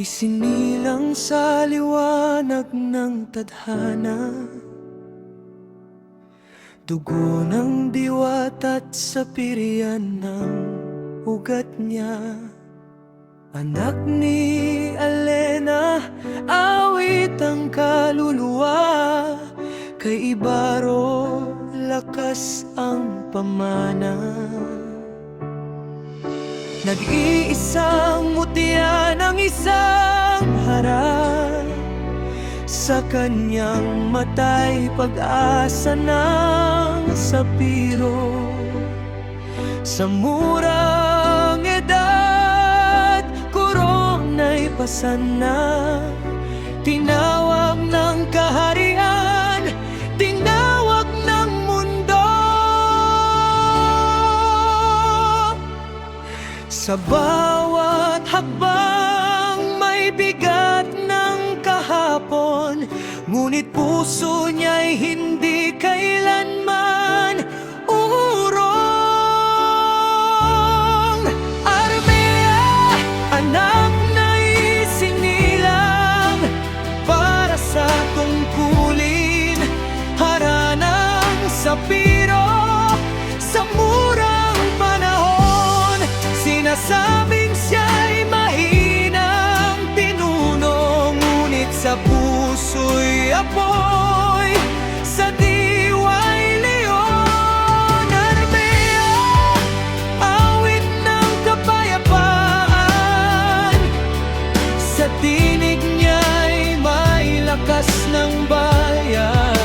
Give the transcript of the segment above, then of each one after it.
Isinilang sa liwanag ng tadhana, dugo ng diwata't sa pirian ng ugat niya. Anak ni Alena, awit ang kaluluwa, kay Ibaro lakas ang pamana. Nag-iisang mutya ng isang harap, sa kanyang mata'y pag-asa ng sapiro. Sa murang edad, korona'y pasan na, tinawag ng kaharian, tinawag ng mundo. Sa bawat hakbang may bigat ng kahapon, ngunit puso niya'y hindi kailanman urong. Armea, anak na isinilang para sa tungkulin, haranang sapiro sa murang panahon. Sinasabing siya'y mahinang pinuno, ngunit sa puso'y apoy, sa diwa'y leon. Armea, awit ng kapayapaan, sa tinig niya'y may lakas ng bayan.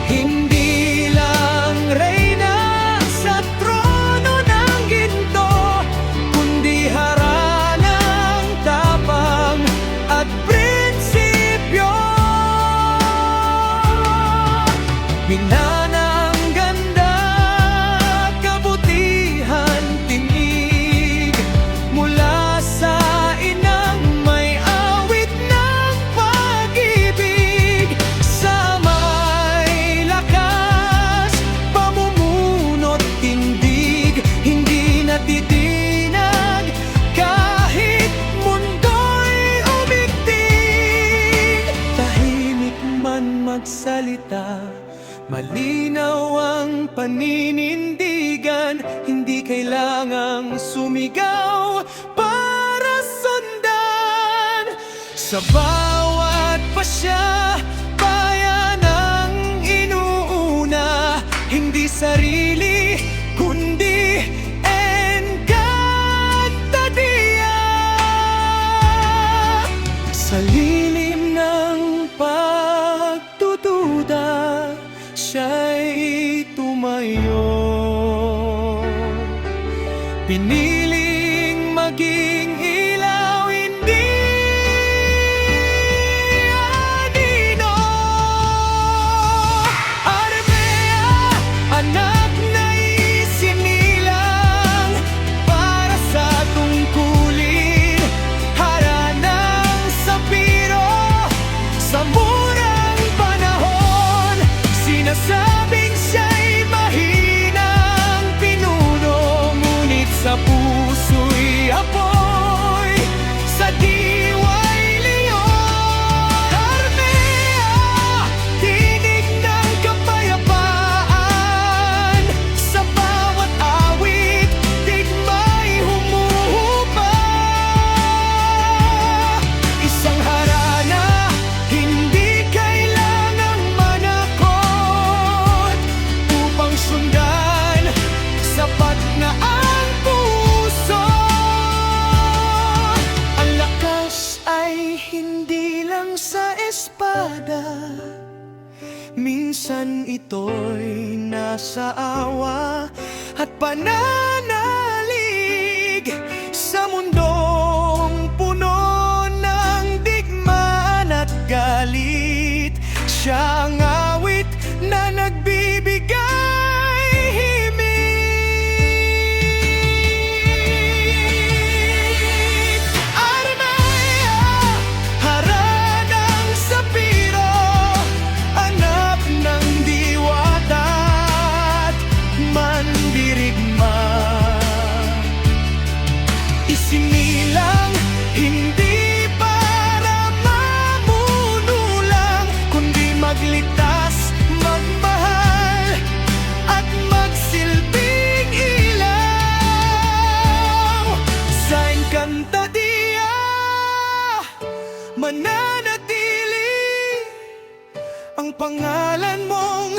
Hindi lang reyna sa trono ng ginto, kundi haranang tapang at prinsipyo. Minanang ganda, kabutihan, tinig, mula sa inang may awit ng pag-ibig. Sa may lakas, pamumuno't tindig, hindi natitinag kahit mundo'y umigting. Tahimik man magsalita, malinaw ang paninindigan, hindi kailangang sumigaw para sundan. Sa bawat pasya, bayan ang inuuna, hindi sarili kundi Encantadia. Sa lilim ng pagdududa, siya'y tumayo, piniling maging ilaw, hindi anino. Armea, anak na isinilang para sa tungkulin, haranang sapiro sa murang panahon. Sinasabing siya'y mahinang pinuno, ngunit sa puso'y apoy, sa diwa'y leon. Armea, tinig ng kapayapaan, sa bawat awit, digma'y humuhupa. Isang harana, hindi kailangang manakot upang sundan, sapat na ang puso. Ang lakas ay hindi lang sa espada, minsan ito'y nasa awa at pananalig. Sa mundong puno ng digmaan at galit, siya ang awit na nagbibigay himig. Armea, haranang sapiro, anak ng diwata't mandirigma. Isinilang mananatili ang pangalan mong